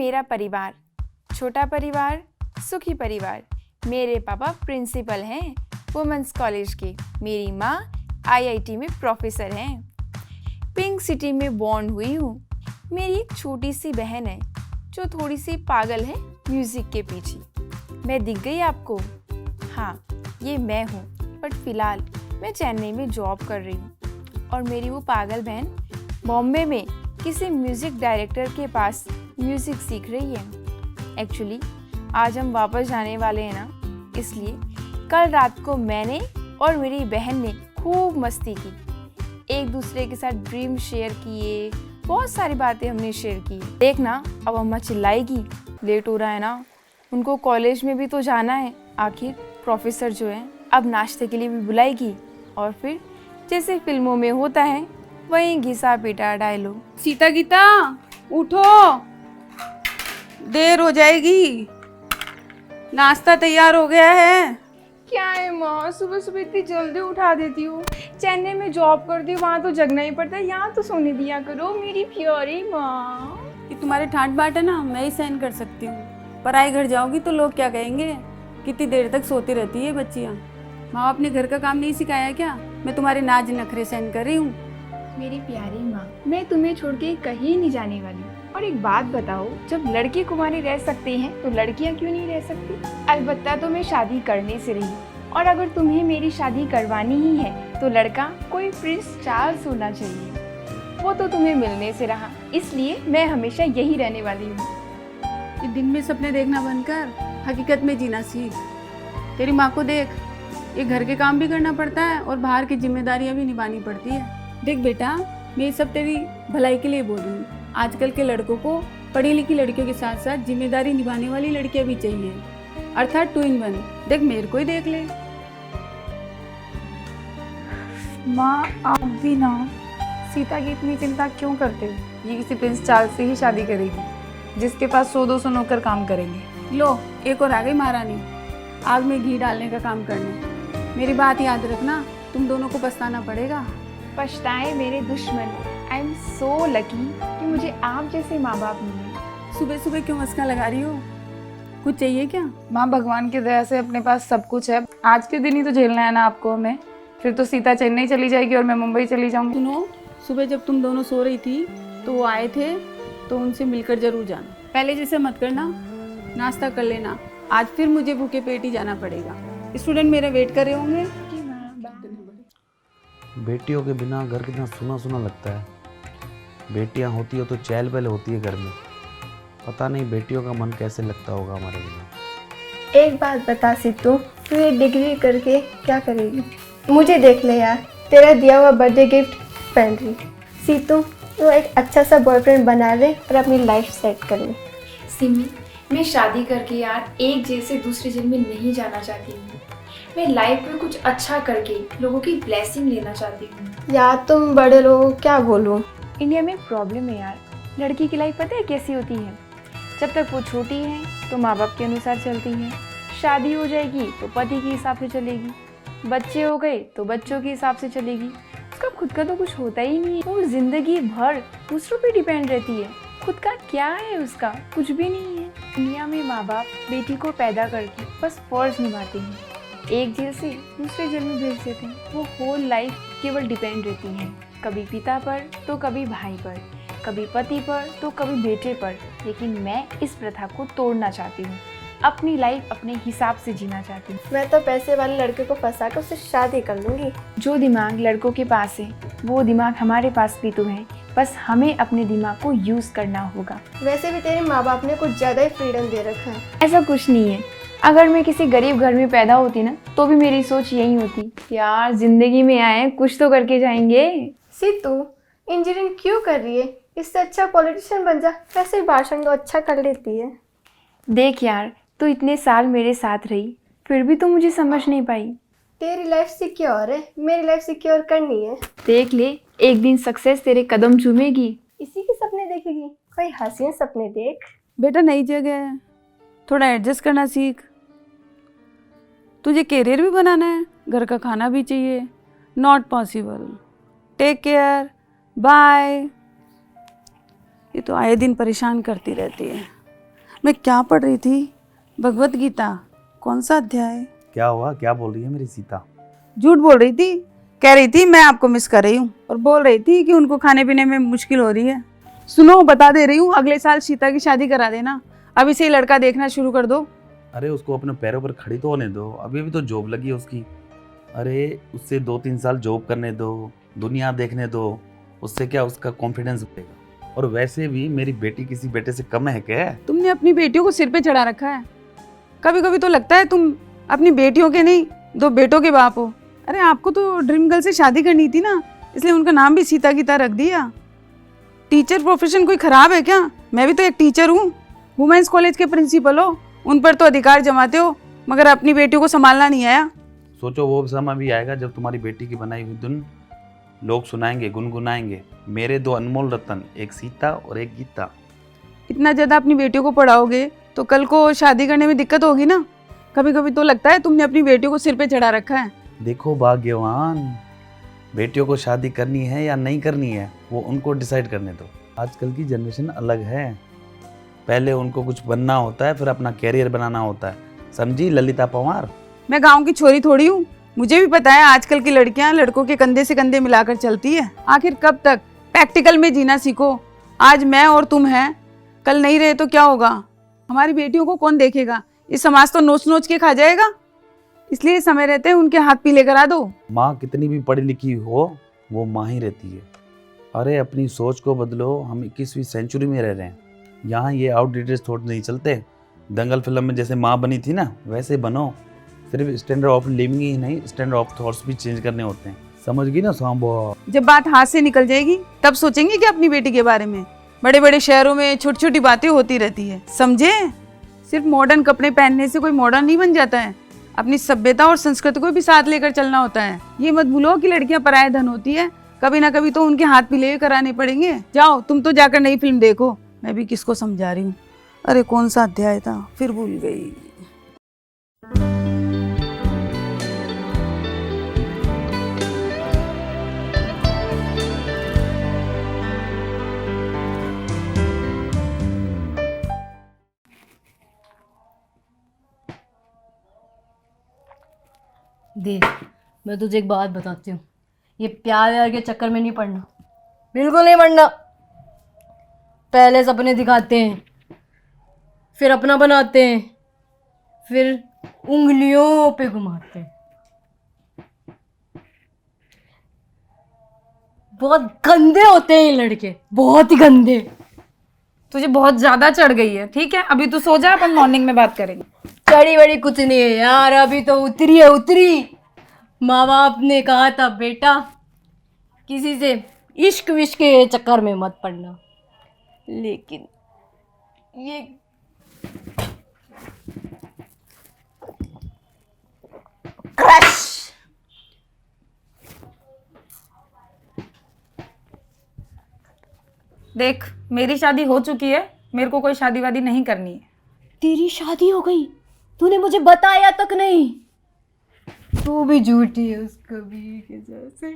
मेरा परिवार, छोटा परिवार, सुखी परिवार। मेरे पापा प्रिंसिपल हैं वुमेंस कॉलेज के। मेरी माँ आईआईटी में प्रोफेसर हैं। पिंक सिटी में बॉर्न हुई हूँ। मेरी एक छोटी सी बहन है जो थोड़ी सी पागल है म्यूजिक के पीछे। मैं दिख गई आपको? हाँ, ये मैं हूँ, बट फिलहाल मैं चेन्नई में जॉब कर रही हूँ और मेरी वो पागल बहन बॉम्बे में किसी म्यूजिक डायरेक्टर के पास म्यूजिक सीख रही है। एक्चुअली आज हम वापस जाने वाले हैं ना, इसलिए कल रात को मैंने और मेरी बहन ने खूब मस्ती की, एक दूसरे के साथ ड्रीम शेयर किए, बहुत सारी बातें हमने शेयर की। देखना अब अम्मा चिल्लाएगी, लेट हो रहा है ना, उनको कॉलेज में भी तो जाना है, आखिर प्रोफेसर जो है। अब नाश्ते के लिए भी बुलाएगी और फिर जैसे फिल्मों में होता है वहीं घिसा पीटा डायलॉग। सीता गीता उठो, देर हो जाएगी, नाश्ता तैयार हो गया है। क्या है माँ, सुबह सुबह इतनी जल्दी उठा देती हो। चेन्नई में जॉब करती हूँ, वहाँ तो जगना ही पड़ता है, यहाँ तो सोने दिया करो मेरी प्यारी माँ। ये तुम्हारे ठाट बाट है ना, मैं ही सहन कर सकती हूँ। पराए घर जाओगी तो लोग क्या कहेंगे, कितनी देर तक सोती रहती है बच्चियाँ। माँ बाप ने घर का काम नहीं सिखाया क्या? मैं तुम्हारे नाज नखरे सहन कर रही हूँ। मेरी प्यारी माँ, मैं तुम्हें छोड़ के कहीं नहीं जाने वाली। और एक बात बताओ, जब लड़के कुंवारे रह सकते हैं तो लड़कियां क्यों नहीं रह सकती? अलबत्ता तो मैं शादी करने से रही, और अगर तुम्हें मेरी शादी करवानी ही है तो लड़का कोई प्रिंस चार्ल्स होना चाहिए। वो तो तुम्हें मिलने से रहा, इसलिए मैं हमेशा यही रहने वाली हूँ। ये दिन में सपने देखना बंद कर, हकीकत में जीना सीख। तेरी माँ को देख, ये घर के काम भी करना पड़ता है और बाहर की जिम्मेदारियाँ भी निभानी पड़ती है। देख बेटा, मैं ये सब तेरी भलाई के लिए बोल रही हूँ। आजकल के लड़कों को पढ़ी लिखी लड़कियों के साथ साथ जिम्मेदारी निभाने वाली लड़कियां भी चाहिए, अर्थात 2 in 1। देख मेरे को ही देख ले। माँ आप भी ना सीता की इतनी चिंता क्यों करते हो? ये किसी प्रिंस चार्ल्स से ही शादी करेगी जिसके पास 100-200 नौकर काम करेंगे। लो, एक और आ गई महारानी, आग में घी डालने का काम करने। मेरी बात याद रखना, तुम दोनों को पछताना पड़ेगा। पछताए मेरे दुश्मन। आई एम सो लकी कि मुझे आप जैसे माँ बाप मिले। सुबह सुबह क्यों मस्का लगा रही हो? कुछ चाहिए क्या? माँ भगवान की दया से अपने पास सब कुछ है। आज के दिन ही तो झेलना है ना आपको हमें, फिर तो सीता चेन्नई चली जाएगी और मैं मुंबई चली जाऊंगी। सुनो, सुबह जब तुम दोनों सो रही थी तो वो आए थे, तो उनसे मिलकर जरूर जाना। पहले जैसे मत करना, नाश्ता कर लेना। आज फिर मुझे भूखे पेट ही जाना पड़ेगा। स्टूडेंट मेरे वेट कर रहे होंगे। बेटियों के बिना घर कितना सुना सुना लगता है। बेटियां होती हो तो चहल पहल होती है घर में। पता नहीं बेटियों का मन कैसे लगता होगा हमारे बिना। एक बात बता सिद्धू, तू ये डिग्री करके क्या करेगी? मुझे देख ले यार, तेरा दिया हुआ बर्थडे गिफ्ट पहन रही। सिद्धू, तू एक अच्छा सा बॉयफ्रेंड बना ले और अपनी लाइफ सेट कर ले। सिमी, मैं शादी करके यार एक जेल से दूसरे जेल में नहीं जाना चाहती हूँ। मैं लाइफ में कुछ अच्छा करके लोगों की ब्लेसिंग लेना चाहती हूँ। यार तुम बड़े लोग, क्या बोलूँ। इंडिया में प्रॉब्लम है यार, लड़की की लाइफ पता है कैसी होती है? जब तक वो छोटी है तो माँ बाप के अनुसार चलती है, शादी हो जाएगी तो पति के हिसाब से चलेगी, बच्चे हो गए तो बच्चों के हिसाब से चलेगी। उसका खुद का तो कुछ होता ही नहीं है। वो जिंदगी भर दूसरों पे डिपेंड रहती है। खुद का क्या है उसका? कुछ भी नहीं है। इंडिया में माँ बाप बेटी को पैदा करके बस फर्ज निभाते हैं, एक जेल से दूसरे जेल में भेज देते हैं। वो होल लाइफ केवल डिपेंड रहती है, कभी पिता पर तो कभी भाई पर, कभी पति पर तो कभी बेटे पर। लेकिन मैं इस प्रथा को तोड़ना चाहती हूँ, अपनी लाइफ अपने हिसाब से जीना चाहती हूँ। मैं तो पैसे वाले लड़के को फंसा कर उससे शादी कर लूँगी। जो दिमाग लड़कों के पास है वो दिमाग हमारे पास भी तो है, बस हमें अपने दिमाग को यूज़ करना होगा। वैसे भी तेरे माँ बाप ने कुछ ज़्यादा ही फ्रीडम दे रखा है। ऐसा कुछ नहीं है। अगर मैं किसी गरीब घर में पैदा होती ना तो भी मेरी सोच यही होती, यार जिंदगी में आए कुछ तो करके जाएंगे। सिद्धू, इंजीनियरिंग क्यों कर रही है? इससे अच्छा पॉलिटिशियन बन जा, वैसे भी भाषण तो अच्छा कर लेती है। देख यार, तू इतने साल मेरे साथ रही फिर भी तो मुझे समझ नहीं पाई। तेरी लाइफ सिक्योर है, मेरी लाइफ सिक्योर करनी है। देख ले, एक दिन सक्सेस तेरे कदम चूमेगी। इसी के सपने देखेगी? कोई हसीन सपने देख। बेटा नई जगह है, थोड़ा एडजस्ट करना सीख। तुझे कैरियर भी बनाना है, घर का खाना भी चाहिए। Not possible. Take care, bye. ये तो आए दिन परेशान करती रहती है। मैं क्या पढ़ रही थी? भगवत गीता। कौन सा अध्याय? क्या हुआ, क्या बोल रही है मेरी सीता? झूठ बोल रही थी। कह रही थी मैं आपको मिस कर रही हूँ और बोल रही थी कि उनको खाने पीने में मुश्किल हो रही है। सुनो, बता दे रही हूँ, अगले साल सीता की शादी करा देना। अभी से ही लड़का देखना शुरू कर दो। अरे उसको अपने पैरों पर खड़ी तो होने दो, अभी भी तो जॉब लगी है उसकी। अरे उससे 2-3 साल जॉब करने दो, दुनिया देखने दो, उससे क्या उसका कॉन्फिडेंस बढ़ेगा। और वैसे भी मेरी बेटी किसी बेटे से कम है क्या? तुमने अपनी बेटियों को सिर पे चढ़ा रखा है। कभी कभी तो लगता है तुम अपनी बेटियों के नहीं, 2 बेटों के बाप हो। अरे आपको तो ड्रीम गर्ल से शादी करनी थी ना, इसलिए उनका नाम भी सीता गीता रख दिया। टीचर प्रोफेशन कोई खराब है क्या? मैं भी तो एक टीचर हूँ, वुमेन्स कॉलेज के प्रिंसिपल हो, उन पर तो अधिकार जमाते हो, मगर अपनी बेटियों को संभालना नहीं आया। सोचो वो समय भी आएगा जब तुम्हारी बेटी की बनाई हुई धुन लोग सुनाएंगे, गुनगुनाएंगे। मेरे 2 अनमोल रतन, एक सीता और एक गीता। इतना ज़्यादा अपनी बेटियों को पढ़ाओगे तो कल को शादी करने में दिक्कत होगी ना। कभी कभी तो लगता है तुमने अपनी बेटियों को सिर पे चढ़ा रखा है। देखो भाग्यवान, बेटियों को शादी करनी है या नहीं करनी है वो उनको डिसाइड करने दो। आजकल की जनरेशन अलग है, पहले उनको कुछ बनना होता है, फिर अपना कैरियर बनाना होता है। समझी ललिता पंवार? मैं गांव की छोरी थोड़ी हूँ, मुझे भी पता है आजकल की लड़कियां लड़कों के कंधे से कंधे मिलाकर चलती है। आखिर कब तक प्रैक्टिकल में जीना सीखो। आज मैं और तुम हैं, कल नहीं रहे तो क्या होगा? हमारी बेटियों को कौन देखेगा? इस समाज तो नोच नोच के खा जाएगा। इसलिए समय रहते उनके हाथ पीले करा दो। माँ कितनी भी पढ़ी लिखी हो, वो माँ ही रहती है। अरे अपनी सोच को बदलो, हम 21वीं सेंचुरी में रह रहे हैं। यहाँ ये आउटडेटेड थॉट नहीं चलते। दंगल फिल्म में जैसे माँ बनी थी ना, वैसे बनो। सिर्फ स्टैंडर्ड ऑफ लिविंग ही नहीं, स्टैंडर्ड ऑफ थॉट्स भी चेंज करने होते हैं। समझ गई ना सांबो? जब बात हाथ से निकल जाएगी तब सोचेंगे कि अपनी बेटी के बारे में। बड़े बड़े शहरों में छोटी छोटी बातें होती रहती है, समझे? सिर्फ मॉडर्न कपड़े पहनने से कोई मॉडर्न नहीं बन जाता है। अपनी सभ्यता और संस्कृति को भी साथ लेकर चलना होता है। ये मत भूलो कि लड़कियां पराया धन होती है, कभी ना कभी तो उनके हाथ पीले कराने पड़ेंगे। जाओ तुम तो जाकर नई फिल्म देखो, मैं भी किसको समझा रही हूँ। अरे कौन सा अध्याय था, फिर भूल गई। देख, मैं तुझे एक बात बताती हूँ, ये प्यार व्यार के चक्कर में नहीं पड़ना, बिल्कुल नहीं पड़ना। पहले सपने दिखाते हैं, फिर अपना बनाते हैं, फिर उंगलियों पे घुमाते हैं। बहुत गंदे होते हैं ये लड़के, बहुत ही गंदे। तुझे बहुत ज्यादा चढ़ गई है। ठीक है, अभी तू सो जा, अपन मॉर्निंग में बात करेंगे। चढ़ी बड़ी कुछ नहीं है यार, अभी तो उतरी है, उतरी। माँ बाप ने कहा था बेटा किसी से इश्क विश्क के चक्कर में मत पड़ना, लेकिन ये क्रश। देख, मेरी शादी हो चुकी है, मेरे को कोई शादी वादी नहीं करनी है। तेरी शादी हो गई? तूने मुझे बताया तक नहीं। तू भी झूठी है उस कभी के जैसे।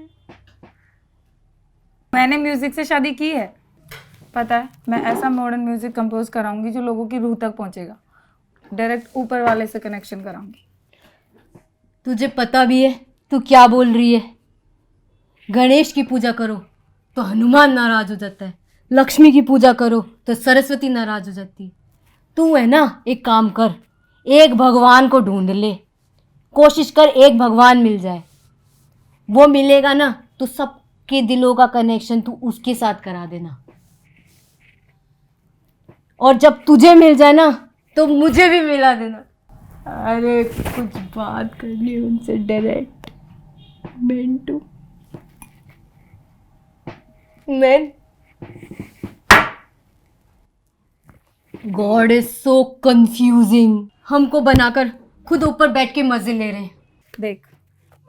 मैंने म्यूजिक से शादी की है, पता है। मैं ऐसा मॉडर्न म्यूजिक कंपोज कराऊंगी जो लोगों की रूह तक पहुंचेगा। डायरेक्ट ऊपर वाले से कनेक्शन कराऊंगी। तुझे पता भी है तू क्या बोल रही है? गणेश की पूजा करो तो हनुमान नाराज हो जाता है, लक्ष्मी की पूजा करो तो सरस्वती नाराज हो जाती है। तू है ना, एक काम कर, एक भगवान को ढूंढ ले, कोशिश कर एक भगवान मिल जाए। वो मिलेगा ना तो सबके दिलों का कनेक्शन तू उसके साथ करा देना, और जब तुझे मिल जाए ना तो मुझे भी मिला देना। अरे कुछ बात करनी उनसे direct, man to man. God is so confusing. हमको बनाकर खुद ऊपर बैठ के मजे ले रहे हैं। देख,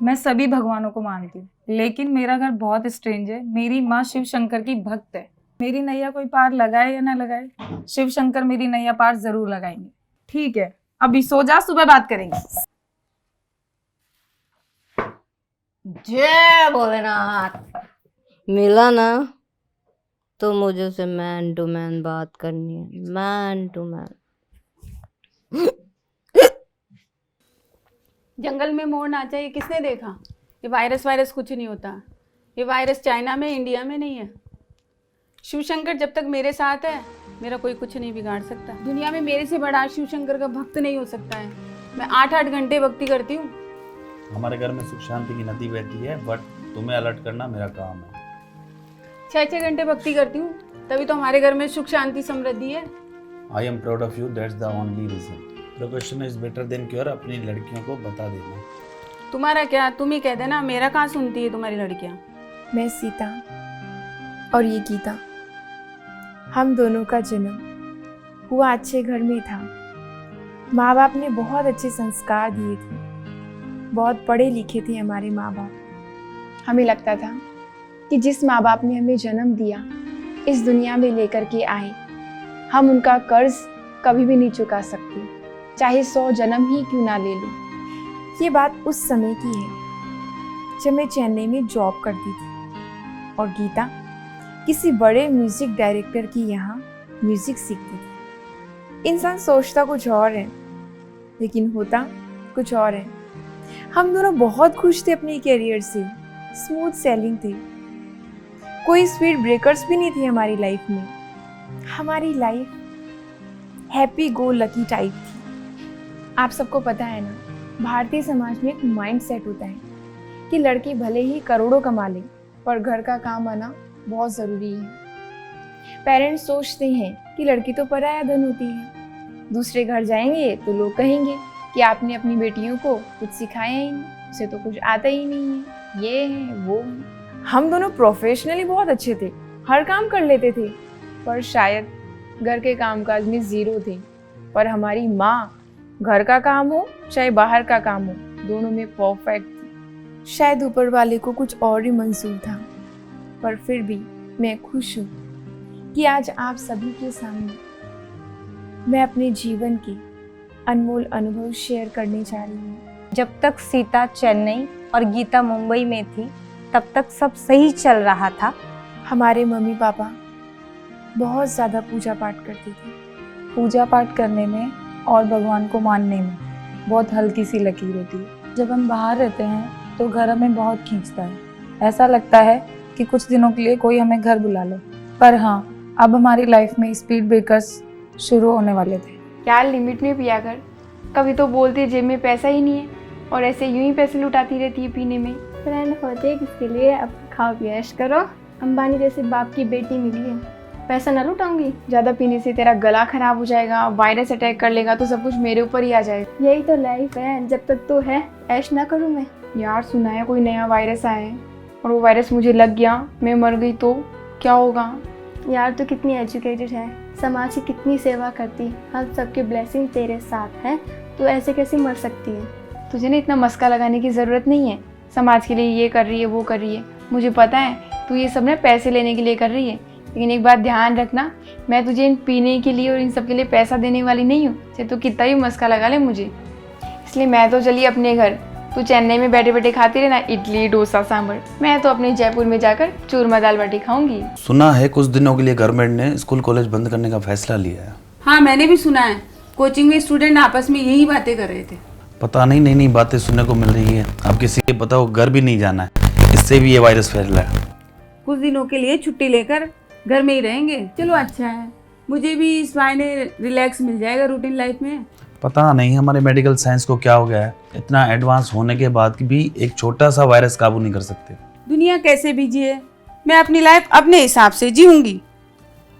मैं सभी भगवानों को मानती हूँ, लेकिन मेरा घर बहुत स्ट्रेंज है। मेरी माँ शिव शंकर की भक्त है। मेरी नैया कोई पार लगाए या ना लगाए, शिव शंकर मेरी नैया पार जरूर लगाएंगे। ठीक है, अभी सो जा, सुबह बात करेंगे। जय भोलेनाथ। मिला ना तो मुझे से मैन टू मैन बात करनी है, मैन टू मैन। जंगल में मोर नाचा ये किसने देखा? ये वायरस कुछ नहीं होता। ये वायरस चाइना में, इंडिया में नहीं है। शिव शंकर जब तक मेरे साथ है, मेरा कोई कुछ नहीं बिगाड़ सकता। दुनिया में मेरे से बड़ा शिव शंकर का भक्त नहीं हो सकता है। मैं 8-8 घंटे भक्ति करती हूँ। हमारे घर में सुख शांति की नदी बहती है, बट तुम्हें अलर्ट करना मेरा काम है। 6-6 घंटे भक्ति करती हूँ, तभी तो हमारे घर में सुख शांति समृद्धि है। I am proud of you, that's the only reason. Precaution is better than cure, अपनी लड़कियों को बता देना। तुम्हारा क्या, तुम ही कह देना, मेरा कहाँ सुनती है तुम्हारी लड़कियाँ। मैं सीता और ये गीता, हम दोनों का जन्म हुआ अच्छे घर में था। माँ बाप ने बहुत अच्छे संस्कार दिए थे, बहुत पढ़े लिखे थे हमारे माँ बाप। हमें लगता था कि जिस माँ बाप ने हमें जन्म दिया, इस दुनिया में लेकर के आए, हम उनका कर्ज कभी भी नहीं चुका सकते, चाहे 100 जन्म ही क्यों ना ले लें। ये बात उस समय की है जब मैं चेन्नई में जॉब करती थी और गीता किसी बड़े म्यूजिक डायरेक्टर की यहाँ म्यूजिक सीखती थी। इंसान सोचता कुछ और है, लेकिन होता कुछ और है। हम दोनों बहुत खुश थे अपने करियर से, स्मूथ सेलिंग थे, कोई स्पीड ब्रेकर्स भी नहीं थे हमारी लाइफ में। हमारी life happy go lucky type थी। आप सबको पता है ना, भारतीय समाज में एक माइंड सेट होता है कि लड़की भले ही करोड़ों कमा ले, पर घर का काम आना बहुत ज़रूरी है। पेरेंट्स सोचते हैं कि लड़की तो पराया धन होती है, दूसरे घर जाएंगे तो लोग कहेंगे कि आपने अपनी बेटियों को कुछ सिखाया ही नहीं, उसे तो कुछ आता ही नहीं है, ये है वो है। हम दोनों प्रोफेशनली बहुत अच्छे थे, हर काम कर लेते थे, पर शायद घर के कामकाज में ज़ीरो थे। पर हमारी माँ घर का काम हो चाहे बाहर का काम हो, दोनों में परफेक्ट थी। शायद ऊपर वाले को कुछ और ही मंजूर था, पर फिर भी मैं खुश हूँ कि आज आप सभी के सामने मैं अपने जीवन के अनमोल अनुभव शेयर करने जा रही हूँ। जब तक सीता चेन्नई और गीता मुंबई में थी, तब तक सब सही चल रहा था। हमारे मम्मी पापा बहुत ज़्यादा पूजा पाठ करते थे। पूजा पाठ करने में और भगवान को मानने में बहुत हल्की सी लकीर होती है। जब हम बाहर रहते हैं तो घर हमें बहुत खींचता है, ऐसा लगता है कि कुछ दिनों के लिए कोई हमें घर बुला ले। पर हाँ, अब हमारी लाइफ में स्पीड ब्रेकर्स शुरू होने वाले थे। यार लिमिट में पिया कर, कभी तो बोलते जेब में पैसा ही नहीं है और ऐसे यूं ही पैसे लुटाती रहती है पीने में। फ्रेंड होते किसके लिए, अब खाओ पियो ऐश करो। अंबानी जैसे बाप की बेटी मिली है, पैसा ना लुटाऊंगी। ज़्यादा पीने से तेरा गला खराब हो जाएगा, वायरस अटैक कर लेगा तो सब कुछ मेरे ऊपर ही आ जाएगा। यही तो लाइफ है, जब तक तो है ऐश ना करूँ मैं। यार सुना है कोई नया वायरस आया है और वो वायरस मुझे लग गया, मैं मर गई तो क्या होगा? यार तू कितनी एजुकेटेड है, समाज की कितनी सेवा करती, हम सबके ब्लेसिंग तेरे साथ है, तू ऐसे कैसे मर सकती है? तुझे ना इतना मस्का लगाने की ज़रूरत नहीं है। समाज के लिए ये कर रही है, वो कर रही है, मुझे पता है तू ये सब ना पैसे लेने के लिए कर रही है, लेकिन एक बात ध्यान रखना, मैं तुझे इन पीने के लिए और इन सब के लिए पैसा देने वाली नहीं हूँ। चाहे तू कितना भी मस्का लगा ले मुझे। इसलिए मैं तो चली अपने घर, तू चेन्नई में बैठे बैठे खाती रहे ना इडली डोसा सांभर, मैं तो अपने जयपुर में जाकर चूरमा दाल बाटी खाऊंगी। सुना है कुछ दिनों के लिए गवर्नमेंट ने स्कूल कॉलेज बंद करने का फैसला लिया है। हाँ, मैंने भी सुना है। कोचिंग में स्टूडेंट आपस में यही बातें कर रहे थे। पता नहीं, नई नई बातें सुनने को मिल रही है। अब किसी को पता हो घर भी नहीं जाना है, इससे भी ये वायरस फैल रहा है। कुछ दिनों के लिए छुट्टी लेकर घर में ही रहेंगे। चलो अच्छा है, मुझे भी इस बहाने रिलैक्स मिल जाएगा रूटीन लाइफ में। पता नहीं हमारे मेडिकल साइंस को क्या हो गया है, इतना एडवांस होने के बाद भी एक छोटा सा वायरस काबू नहीं कर सकते। दुनिया कैसे भी जिए, मैं अपनी लाइफ अपने हिसाब से जीऊंगी।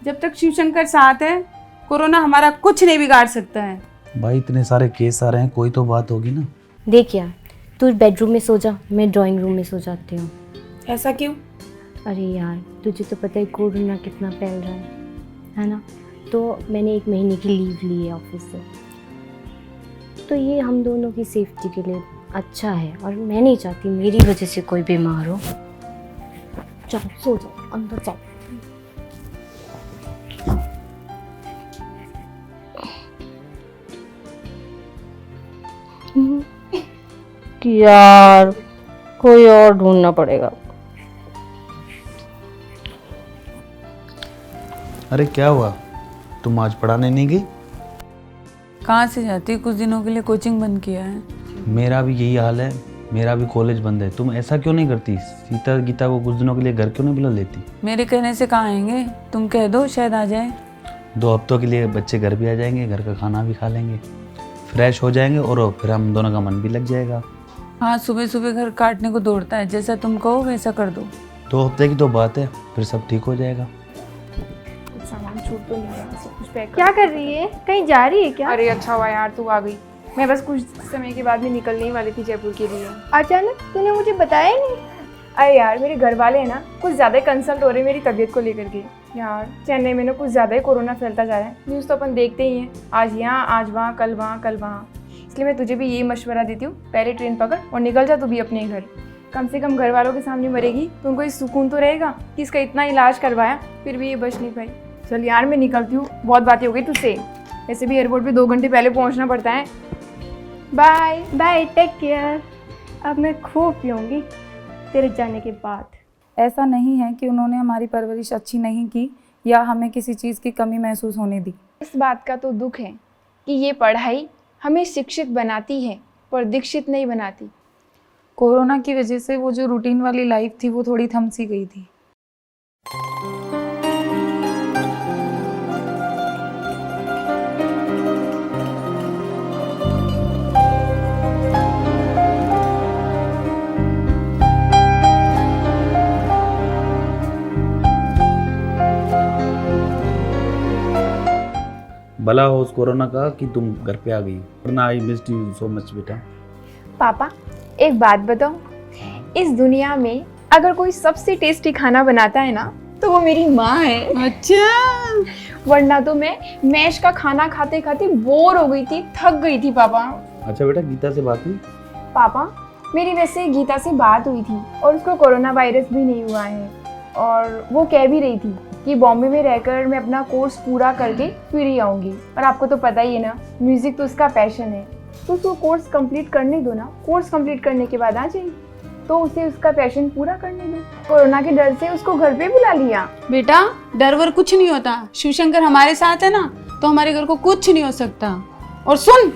जब तक शिव शंकर साथ है, कोरोना हमारा कुछ नहीं बिगाड़ सकता है। भाई इतने सारे केस आ रहे हैं, कोई तो बात होगी ना। देख यार, तू बेडरूम में सो जा, मैं ड्राइंग रूम में सो जाती हूँ। ऐसा क्यों? अरे यार, तुझे तो पता है कोरोना कितना फैल रहा है ना? तो मैंने 1 महीने की लीव ली है ऑफिस से, तो ये हम दोनों की सेफ्टी के लिए अच्छा है और मैं नहीं चाहती मेरी वजह से कोई बीमार हो। चलो सो जाओ, अंदर जाओ। यार कोई और ढूंढना पड़ेगा। अरे क्या हुआ, तुम आज पढ़ाने नहीं गई? कहाँ से जाती है? कुछ दिनों के लिए कोचिंग बंद किया है। मेरा भी यही हाल है, मेरा भी कॉलेज बंद है। तुम ऐसा क्यों नहीं करती? सीता गीता को कुछ दिनों के लिए घर क्यों नहीं बुला लेती? मेरे कहने से कहाँ आएंगे? तुम कह दो, शायद आ जाए। 2 हफ्तों के लिए बच्चे घर भी आ जाएंगे, घर का खाना भी खा लेंगे, फ्रेश हो जाएंगे और फिर हम दोनों का मन भी लग जाएगा। हाँ, सुबह सुबह घर काटने को दौड़ता है। जैसा तुम कहो वैसा कर दो। 2 हफ्ते की तो बात है, फिर सब ठीक हो जाएगा। कुछ सामान छूट तो नहीं रहा, सब कुछ पैक क्या कर रही है? कहीं जा रही है क्या? अरे अच्छा हुआ यार तू आ गई। मैं बस कुछ समय के बाद में निकलने ही वाली थी जयपुर के लिए। अचानक तूने मुझे बताया ही नहीं। अरे यार मेरे घर वाले हैं ना कुछ ज़्यादा ही कंसल्ट हो रहे हैं मेरी तबीयत को लेकर के। यार चेन्नई में ना कुछ ज़्यादा ही कोरोना फैलता जा रहा है। न्यूज़ तो अपन देखते ही हैं, आज यहाँ आज वहाँ कल वहाँ कल वहाँ। इसलिए मैं तुझे भी यही मशवरा देती हूँ, पहले ट्रेन पकड़ और निकल जा तू भी अपने घर। कम से कम घर वालों के सामने मरेगी तो उनको ये सुकून तो रहेगा कि इसका इतना इलाज करवाया फिर भी ये बच नहीं पाई। चल यार मैं निकलती हूँ, बहुत बातें हो गई तुझसे। वैसे भी एयरपोर्ट पे 2 घंटे पहले पहुँचना पड़ता है। Bye bye, take care. अब मैं खूब पीऊँगी तेरे जाने के बाद। ऐसा नहीं है कि उन्होंने हमारी परवरिश अच्छी नहीं की या हमें किसी चीज़ की कमी महसूस होने दी। इस बात का तो दुख है कि ये पढ़ाई हमें शिक्षित बनाती है पर दीक्षित नहीं बनाती। कोरोना की वजह से वो जो रूटीन वाली लाइफ थी वो थोड़ी थम सी गई थी। भला हो उस कोरोना का कि तुम घर पे आ गई, वरना I missed you so much बेटा। पापा एक बात बताओ, इस दुनिया में अगर कोई सबसे टेस्टी खाना बनाता है ना तो वो मेरी माँ है। अच्छा, वरना तो मैं मैश का खाना खाते खाते बोर हो गई थी, थक गई थी पापा। अच्छा बेटा, गीता से बात हुई? पापा मेरी वैसे गीता से बात हुई थी और उसको कोरोना वायरस भी नहीं हुआ है और वो कह भी रही थी कि बॉम्बे में रहकर मैं अपना कोर्स पूरा करके फिर ही आऊँगी। और आपको तो पता ही है ना, म्यूज़िक तो उसका पैशन है, तो उसको कोर्स कंप्लीट करने दो ना। कोर्स कंप्लीट करने के बाद आ जाएगी, तो उसे उसका पैशन पूरा करने दो। कोरोना के डर से उसको घर पे बुला लिया। बेटा डर वर कुछ नहीं होता। शिवशंकर हमारे साथ है ना, तो हमारे घर को कुछ नहीं हो सकता। और सुन,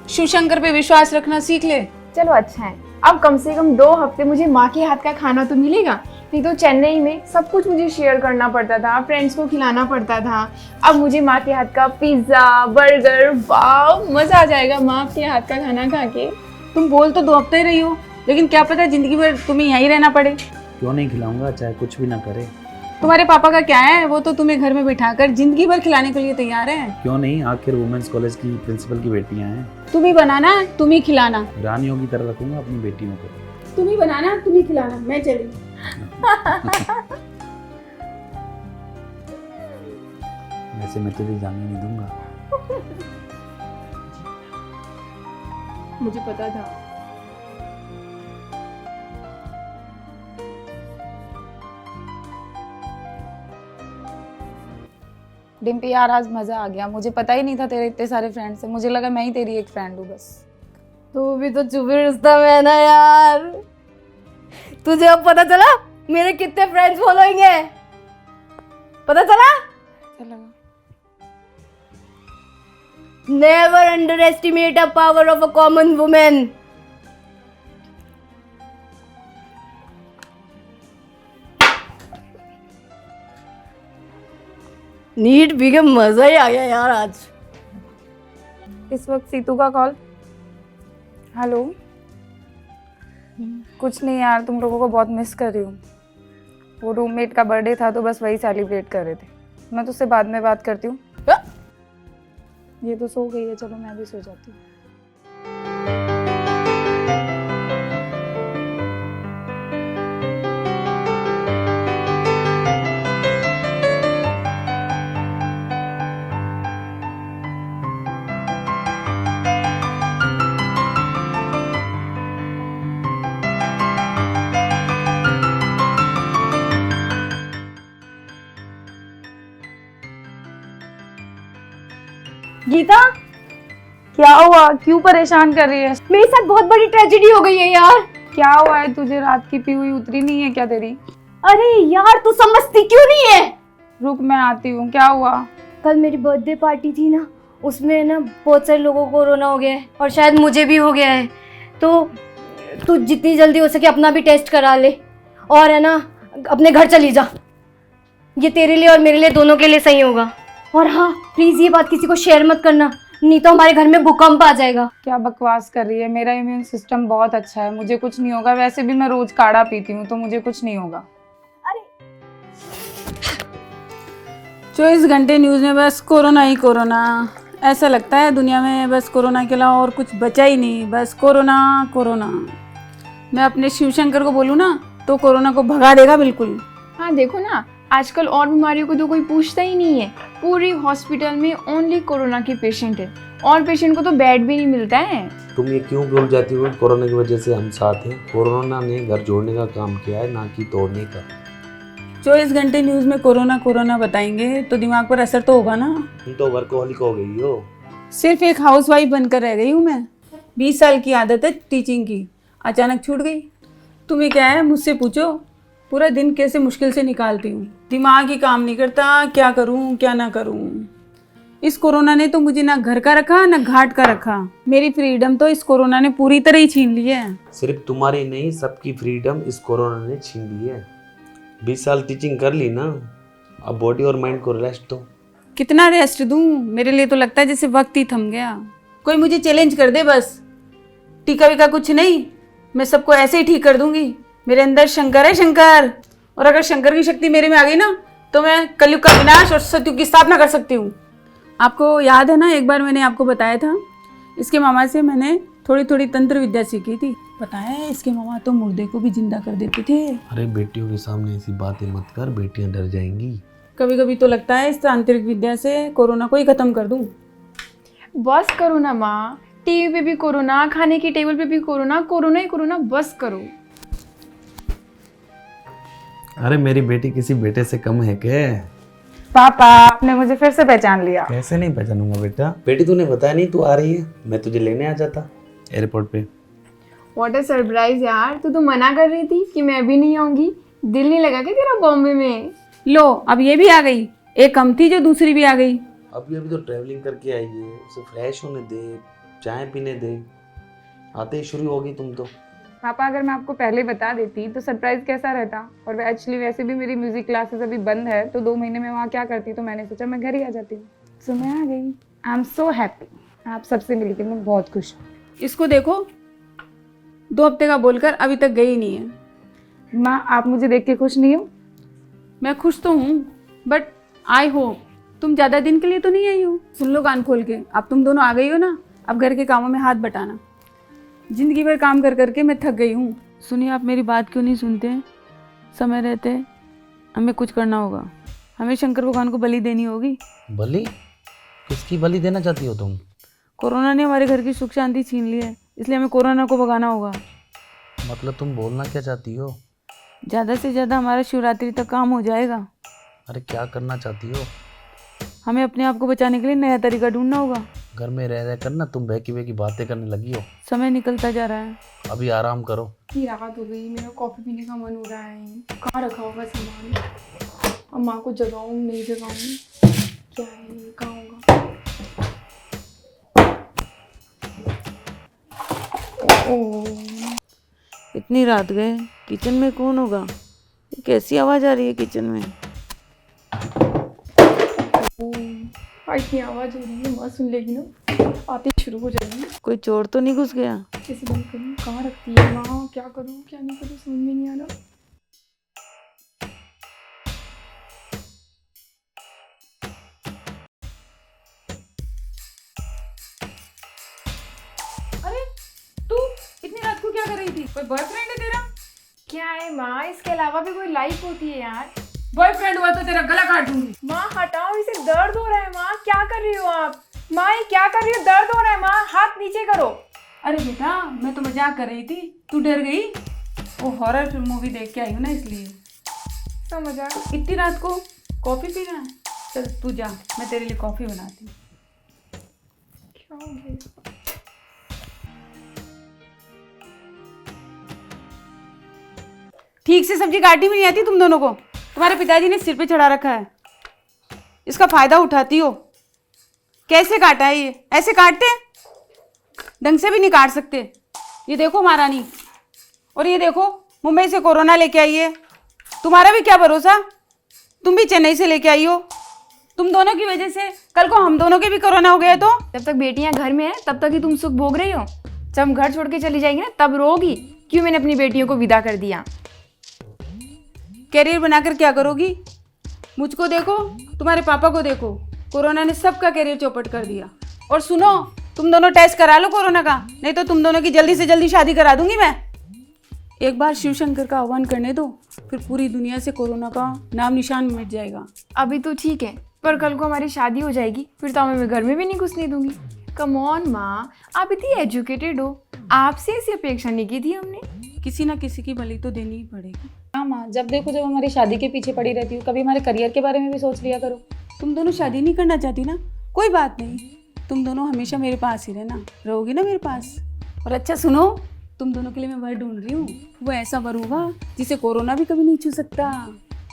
शिवशंकर पे विश्वास रखना सीख ले। चलो अच्छा है, अब कम से कम 2 हफ्ते मुझे माँ के हाथ का खाना तो मिलेगा। नहीं तो चेन्नई में सब कुछ मुझे शेयर करना पड़ता था, फ्रेंड्स को खिलाना पड़ता था। अब मुझे माँ के हाथ का पिज्ज़ा बर्गर, वाव मज़ा आ जाएगा माँ के हाथ का खाना खा के। तुम बोल तो 2 हफ्ते ही रही हो, लेकिन क्या पता जिंदगी भर तुम्हें यहीं रहना पड़े। क्यों नहीं खिलाऊंगा, चाहे कुछ भी ना करे। तुम्हारे पापा का क्या है, वो तो तुम्हें घर में बिठाकर जिंदगी भर खिलाने के लिए तैयार है। क्यों नहीं, आखिर वुमेन्स कॉलेज की प्रिंसिपल की बेटियां हैं। तुम ही बनाना, तुम ही खिलाना। रानियों की तरह रखूंगा अपनी बेटियों को। तुम ही बनाना, तुम ही खिलाना। मैं चली। वैसे मैं तुझे जाने नहीं दूंगा। मुझे पता था। डिम्पी यार आज मज़ा आ गया। मुझे पता ही नहीं था तेरे इतने सारे फ्रेंड्स हैं। मुझे लगा मैं ही तेरी एक फ्रेंड हूँ बस। तू भी तो चुप रिश्ता में है ना यार। तुझे अब पता चला मेरे कितने फ्रेंड्स फॉलोइंग है? पता चला? Never underestimate the power of a common women. Neat पी के मजा ही आ गया यार आज। इस वक्त सीतू का कॉल। हेलो। कुछ नहीं यार, तुम लोगों को बहुत मिस कर रही हूँ। वो रूममेट का बर्थडे था तो बस वही सेलिब्रेट कर रहे थे। मैं तुझसे बाद में बात करती हूँ। ये तो सो गई है, चलो मैं भी सो जाती हूँ। गीता, क्या हुआ? क्यों परेशान कर रही है? मेरे साथ बहुत बड़ी ट्रेजेडी हो गई है यार। क्या हुआ है तुझे? रात की पी हुई उतरी नहीं है क्या तेरी? अरे यार तू समझती क्यों नहीं है? रुक मैं आती हूँ। क्या हुआ? कल मेरी बर्थडे पार्टी थी ना, उसमें ना बहुत सारे लोगों को कोरोना हो गया है और शायद मुझे भी हो गया है। तो तू जितनी जल्दी हो सके अपना भी टेस्ट करा ले और है ना अपने घर चली जा। ये तेरे लिए और मेरे लिए दोनों के लिए सही होगा। और हाँ प्लीज़ ये बात किसी को शेयर मत करना, नहीं तो हमारे घर में भूकंप आ जाएगा। क्या बकवास कर रही है, मेरा इम्यून सिस्टम बहुत अच्छा है, मुझे कुछ नहीं होगा। वैसे भी मैं रोज काढ़ा पीती हूँ तो मुझे कुछ नहीं होगा। 24 घंटे न्यूज़ में बस कोरोना ही कोरोना। ऐसा लगता है दुनिया में बस कोरोना के अलावा और कुछ बचा ही नहीं, बस कोरोना कोरोना। मैं अपने शिव शंकर को बोलूँ ना तो कोरोना को भगा देगा बिल्कुल। हाँ देखो ना, आजकल और बीमारियों को तो कोई पूछता ही नहीं है। पूरी हॉस्पिटल में ओनली कोरोना के पेशेंट है और पेशेंट को तो बेड भी नहीं मिलता है। तुम ये क्यों भूल जाती हो? कोरोना की वजह से हम साथ हैं। कोरोना ने घर जोड़ने का काम किया है, ना कि तोड़ने का। 24 घंटे न्यूज़ में कोरोना कोरोना बताएंगे तो दिमाग पर असर तो होगा ना। तुम तो वर्कोहॉलिक हो गई हो। सिर्फ एक हाउसवाइफ बनकर रह गई हूँ मैं। 20 साल की आदत है टीचिंग की, अचानक छूट गई। तुम्हें क्या है, मुझसे पूछो पूरा दिन कैसे मुश्किल से निकालती हूँ। दिमाग ही काम नहीं करता, क्या करूँ क्या ना करूँ। इस कोरोना ने तो मुझे ना घर का रखा ना घाट का रखा। मेरी फ्रीडम तो इस कोरोना ने पूरी तरह ही छीन ली है। सिर्फ तुम्हारी नहीं, सबकी फ्रीडम इस कोरोना ने छीन ली है। 20 साल टीचिंग कर ली ना, अब बॉडी और माइंड को रेस्ट दो। कितना रेस्ट दूँ? मेरे लिए तो लगता है जैसे वक्त ही थम गया। कोई मुझे चैलेंज कर दे बस, टीका वीका कुछ नहीं, मैं सबको ऐसे ही ठीक कर दूंगी। मेरे अंदर शंकर है, शंकर। और अगर शंकर की शक्ति मेरे में आ गई ना तो मैं कलयुग का विनाश और सतयुग की स्थापना कर सकती हूँ। आपको याद है ना, एक बार मैंने आपको बताया था इसके मामा से मैंने थोड़ी थोड़ी तंत्र विद्या सीखी थी। पता है इसके मामा तो मुर्दे को भी जिंदा कर देते थे। अरे बेटियों के सामने ऐसी बातें मत कर, बेटियां डर जाएंगी। कभी कभी तो लगता है इस तांत्रिक विद्या से कोरोना को ही खत्म कर दूं। बस करो ना माँ, टीवी पे भी कोरोना, खाने की टेबल पे भी कोरोना, कोरोना ही कोरोना, बस करो। अरे मेरी बेटी किसी बेटे से कम है क्या? पापा आपने मुझे फिर से पहचान लिया। कैसे नहीं पहचानूंगा बेटा? बेटी तूने बताया नहीं तू आ रही है, मैं तुझे लेने आ जाता एयरपोर्ट पे। व्हाट अ सरप्राइज यार, तू तो मना कर रही थी कि मैं भी नहीं आऊंगी। दिल नहीं लगा क्या तेरा बॉम्बे में? लो अब ये भी आ गई, एक कम थी जो दूसरी भी आ गई। अभी तो ट्रैवलिंग करके आई है, उसे फ्रेश होने दे, चाय पीने दे, आते ही शुरू होगी तुम तो। पापा अगर मैं आपको पहले बता देती तो सरप्राइज कैसा रहता। और एक्चुअली वैसे भी मेरी म्यूजिक क्लासेस अभी बंद है तो 2 महीने में वहाँ क्या करती, तो मैंने सोचा मैं घर ही आ जाती हूँ। सो मैं आ गई। आई एम सो हैप्पी, आप सबसे मिलकर मैं बहुत खुश हूँ। इसको देखो, 2 हफ्ते का बोलकर अभी तक गई नहीं है। माँ आप मुझे देख के खुश नहीं हो? मैं खुश तो हूँ बट आई होप तुम ज़्यादा दिन के लिए तो नहीं आई हो। सुन लो कान खोल के, अब तुम दोनों आ गई हो ना, अब घर के कामों में हाथ बटाना। जिंदगी भर काम कर करके मैं थक गई हूँ। सुनिए आप मेरी बात क्यों नहीं सुनते? समय रहते हमें कुछ करना होगा। हमें शंकर भगवान को बलि देनी होगी। बलि? किसकी बलि देना चाहती हो तुम? कोरोना ने हमारे घर की सुख शांति छीन ली है, इसलिए हमें कोरोना को भगाना होगा। मतलब तुम बोलना क्या चाहती हो? ज़्यादा से ज़्यादा हमारा शिवरात्रि तक काम हो जाएगा। अरे क्या करना चाहती हो? हमें अपने आप को बचाने के लिए नया तरीका ढूंढना होगा। घर में रह कर ना तुम बहकी बहकी बातें करने लगी हो। समय निकलता जा रहा है। अभी आराम करो। इतनी राहत हो गई, मेरा कॉफ़ी पीने का मन हो रहा है। कहाँ रखा होगा सामान? अब माँ को जगाऊँ नहीं जगाऊँ, क्या है ये, कहाँ होगा? इतनी रात गए, किचन में कौन होगा? ये कैसी आवाज़ आ रही है किचन में? इतनी आवाज़ हो रही है, माँ सुन लेगी ना, आते ही शुरू हो जाएगी। कोई चोर तो नहीं घुस गया? कैसे बंद करूँ, कहाँ रखती है माँ, क्या करूँ क्या नहीं करूँ, समझ में नहीं आ रहा। अरे तू इतनी रात को क्या कर रही थी? कोई बॉयफ्रेंड है तेरा? क्या है माँ, इसके अलावा भी कोई लाइफ होती है यार। बॉयफ्रेंड हुआ तो तेरा गला काट दूंगी। माँ हटाओ, इसे दर्द हो रहा है। माँ क्या कर रही हो आप? माँ ये क्या कर रही हो, दर्द हो रहा है। माँ हाथ नीचे करो। अरे बेटा मैं तो मजाक कर रही थी, तू डर गई? वो हॉरर मूवी देख के आई हूँ ना इसलिए। समझ आ। इतनी रात को कॉफ़ी पीना है? चल तू जा, मैं तेरे लिए कॉफ़ी बनाती हूँ। क्या हो गया? ठीक से सब्जी काटी भी नहीं आती तुम दोनों को? तुम्हारे पिताजी ने सिर पे चढ़ा रखा है, इसका फायदा उठाती हो। कैसे काटा है ये? ऐसे काटते हैं? ढंग से भी नहीं काट सकते। ये देखो महारानी, और ये देखो मुंबई से कोरोना लेके आई है। तुम्हारा भी क्या भरोसा, तुम भी चेन्नई से लेके आई हो। तुम दोनों की वजह से कल को हम दोनों के भी कोरोना हो गया तो? जब तक बेटियां घर में हैं तब तक ही तुम सुख भोग रही हो। जब हम घर छोड़ के चली जाएंगी ना तब रोगी क्यों मैंने अपनी बेटियों को विदा कर दिया। कैरियर बनाकर क्या करोगी? मुझको देखो, तुम्हारे पापा को देखो, कोरोना ने सबका कैरियर चौपट कर दिया। और सुनो, तुम दोनों टेस्ट करा लो कोरोना का, नहीं तो तुम दोनों की जल्दी से जल्दी शादी करा दूंगी मैं। एक बार शिव शंकर का आह्वान करने दो, फिर पूरी दुनिया से कोरोना का नाम निशान मिट जाएगा। अभी तो ठीक है, पर कल को हमारी शादी हो जाएगी फिर तो मैं घर में भी नहीं घुसने दूंगी। कम ऑन माँ, आप इतनी एजुकेटेड हो, आपसे ऐसी अपेक्षा नहीं की थी हमने। किसी ना किसी की बलि तो देनी ही पड़ेगी। हाँ माँ, जब देखो जब हमारी शादी के पीछे पड़ी रहती हूँ, कभी हमारे करियर के बारे में भी सोच लिया करो। तुम दोनों शादी नहीं करना चाहती ना, कोई बात नहीं, तुम दोनों हमेशा मेरे पास ही रहना, रहोगी ना मेरे पास। और अच्छा सुनो, तुम दोनों के लिए मैं वर ढूंढ रही हूँ, वो ऐसा वर होगा जिसे कोरोना भी कभी नहीं छू सकता।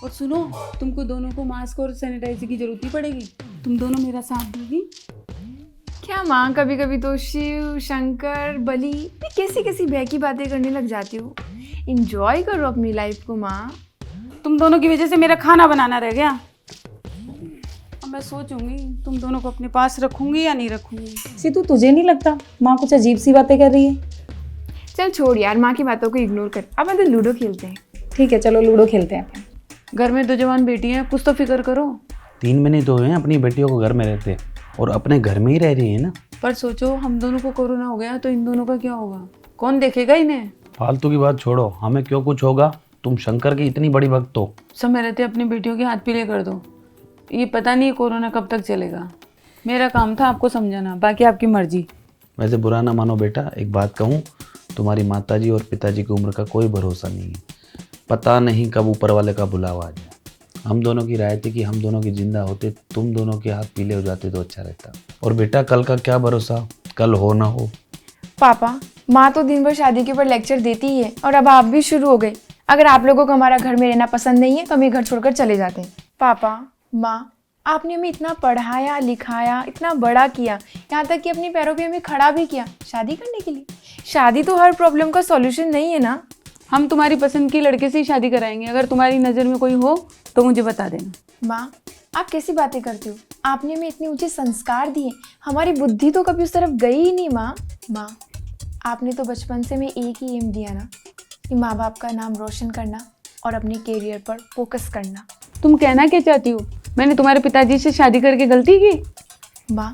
और सुनो, तुमको दोनों को मास्क और सैनिटाइजर की जरूरत ही पड़ेगी। तुम दोनों मेरा साथ दोगी? क्या माँ, कभी कभी तो शिव शंकर बलि ये कैसी कैसी बहकी बातें करने लग जाती हो। इंजॉय करो अपनी लाइफ को माँ। तुम दोनों की वजह से मेरा खाना बनाना रह गया। अब मैं सोचूंगी तुम दोनों को अपने पास रखूंगी या नहीं रखूंगी। सीतू, तुझे नहीं लगता माँ कुछ अजीब सी बातें कर रही है? चल छोड़ यार, माँ की बातों को इग्नोर कर, अब हम तो लूडो खेलते हैं। ठीक है, चलो लूडो खेलते हैं। घर में 2 जवान बेटी हैं, कुछ तो फिक्र करो। 3 महीने तो हुए हैं अपनी बेटियों को घर में रहते और अपने घर में ही रह रही है ना। पर सोचो, हम दोनों को कोरोना हो गया तो इन दोनों का क्या होगा? कौन देखेगा इन्हें? फालतू की बात छोड़ो, हमें क्यों कुछ होगा? तुम शंकर की इतनी बड़ी भक्त हो। समय रहते अपनी बेटियों के हाथ पीले कर दो। ये पता नहीं कोरोना कब तक चलेगा। मेरा काम था आपको समझाना, बाकी आपकी मर्जी। वैसे बुरा ना मानो बेटा, एक बात कहूँ, तुम्हारी माताजी और पिताजी की उम्र का कोई भरोसा नहीं है। पता नहीं कब ऊपर वाले का बुलावा आ जाए। हम दोनों की राय थी कि हम दोनों की जिंदा होते, तुम दोनों के हाथ पीले हो जाते तो अच्छा रहता। और बेटा कल का क्या भरोसा, कल हो ना हो। पापा, माँ तो दिन भर शादी के ऊपर लेक्चर देती ही है और अब आप भी शुरू हो गए। अगर आप लोगों को हमारा घर में रहना पसंद नहीं है तो हम ये घर छोड़कर चले जाते हैं। पापा माँ, आपने हमें इतना पढ़ाया लिखाया, इतना बड़ा किया, यहाँ तक कि अपने पैरों पे हमें खड़ा भी किया शादी करने के लिए। शादी तो हर प्रॉब्लम का सॉल्यूशन नहीं है ना। हम तुम्हारी पसंद की लड़के से ही शादी कराएंगे। अगर तुम्हारी नज़र में कोई हो तो मुझे बता देना। माँ, आप कैसी बातें करती हो? आपने हमें इतने ऊंचे संस्कार दिए, हमारी बुद्धि तो कभी उस तरफ गई ही नहीं। माँ, आपने तो बचपन से हमें एक ही एम दिया ना, कि माँ बाप का नाम रोशन करना और अपने कैरियर पर फोकस करना। तुम कहना क्या चाहती हो? मैंने तुम्हारे पिताजी से शादी करके गलती की? माँ,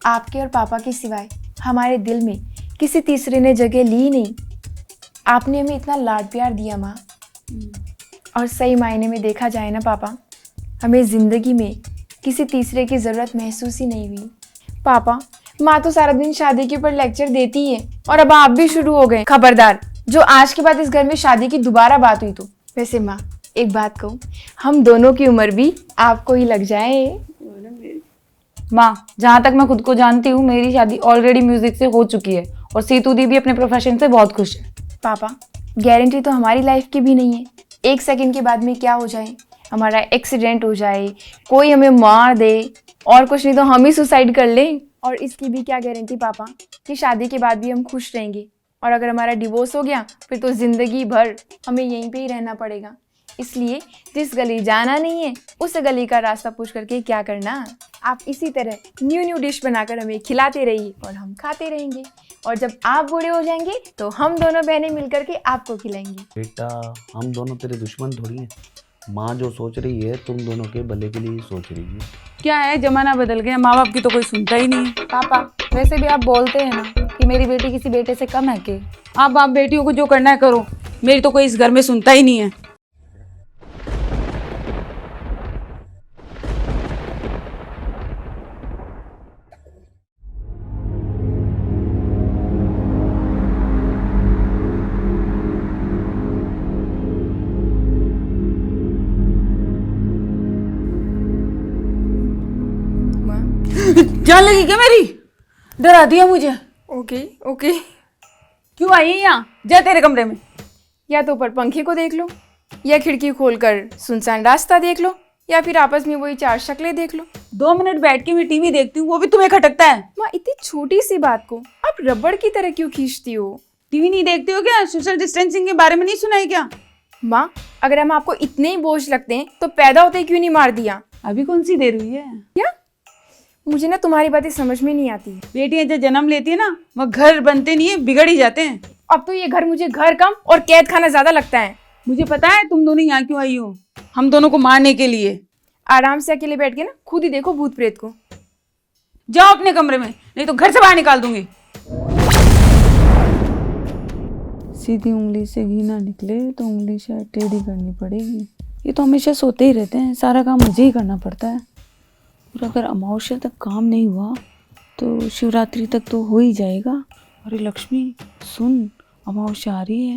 आपके और पापा के सिवाय हमारे दिल में किसी तीसरे ने जगह ली नहीं। आपने हमें इतना लाड प्यार दिया माँ। और सही मायने में देखा जाए ना पापा, हमें ज़िंदगी में किसी तीसरे की ज़रूरत महसूस ही नहीं हुई। पापा, माँ तो सारा दिन शादी के ऊपर लेक्चर देती है और अब आप भी शुरू हो गए। खबरदार, जो आज के बाद इस घर में शादी की दोबारा बात हुई तो। वैसे माँ, एक बात कहूँ, हम दोनों की उम्र भी आपको ही लग जाए। माँ, जहाँ तक मैं खुद को जानती हूँ, मेरी शादी ऑलरेडी म्यूजिक से हो चुकी है और सीतू दी भी अपने प्रोफेशन से बहुत खुश है। पापा, गारंटी तो हमारी लाइफ की भी नहीं है। 1 सेकंड के बाद में क्या हो जाए, हमारा एक्सीडेंट हो जाए, कोई हमें मार दे, और कुछ नहीं तो हम ही सुसाइड कर लें। और इसकी भी क्या गारंटी पापा कि शादी के बाद भी हम खुश रहेंगे। और अगर हमारा डिवोर्स हो गया फिर तो ज़िंदगी भर हमें यहीं पे ही रहना पड़ेगा। इसलिए जिस गली जाना नहीं है उस गली का रास्ता पूछ करके क्या करना। आप इसी तरह न्यू डिश बनाकर हमें खिलाते रहिए और हम खाते रहेंगे। और जब आप बूढ़े हो जाएंगे तो हम दोनों बहनें मिलकर के आपको खिलाएंगे। बेटा, हम दोनों तेरे दुश्मन थोड़ी हैं। माँ जो सोच रही है तुम दोनों के भले के लिए ही सोच रही है। क्या है, जमाना बदल गया, माँ बाप की तो कोई सुनता ही नहीं है। पापा, वैसे भी आप बोलते हैं ना कि मेरी बेटी किसी बेटे से कम है के। आप बाप बेटियों को जो करना है करो, मेरी तो कोई इस घर में सुनता ही नहीं है। जान लगी क्या मेरी? डरा दिया मुझे। ओके ओके, क्यों आई है यहाँ? जा तेरे कमरे में। या तो ऊपर पंखे को देख लो, या खिड़की खोलकर सुनसान रास्ता देख लो, या फिर आपस में वही चार शक्लें देख लो। 2 मिनट बैठ के मैं टीवी देखती हूँ, वो भी तुम्हें खटकता है। माँ, इतनी छोटी सी बात को आप रबड़ की तरह क्यों खींचती हो? टीवी नहीं देखते हो क्या? सोशल डिस्टेंसिंग के बारे में नहीं सुना है क्या? माँ, अगर हम आपको इतने ही बोझ लगते हैं तो पैदा होते ही क्यों नहीं मार दिया? अभी कौन सी देर हुई है? क्या? मुझे ना तुम्हारी बातें समझ में नहीं आती। बेटियां जब जन्म लेती है ना, वो घर बनते नहीं है, बिगड़ ही जाते हैं। अब तो ये घर मुझे घर कम और कैद खाना ज्यादा लगता है। मुझे पता है तुम दोनों यहाँ क्यों आई हो, हम दोनों को मारने के लिए। आराम से अकेले बैठ के ना खुद ही देखो भूत प्रेत को। जाओ अपने कमरे में, नहीं तो घर से बाहर निकाल दूंगी। सीधी उंगली से घी ना निकले तो उंगली शायद टेढ़ी करनी पड़ेगी। ये तो हमेशा सोते ही रहते हैं, सारा काम मुझे ही करना पड़ता है। और अगर अमावस्या तक काम नहीं हुआ तो शिवरात्रि तक तो हो ही जाएगा। अरे लक्ष्मी सुन, अमावस्या आ रही है,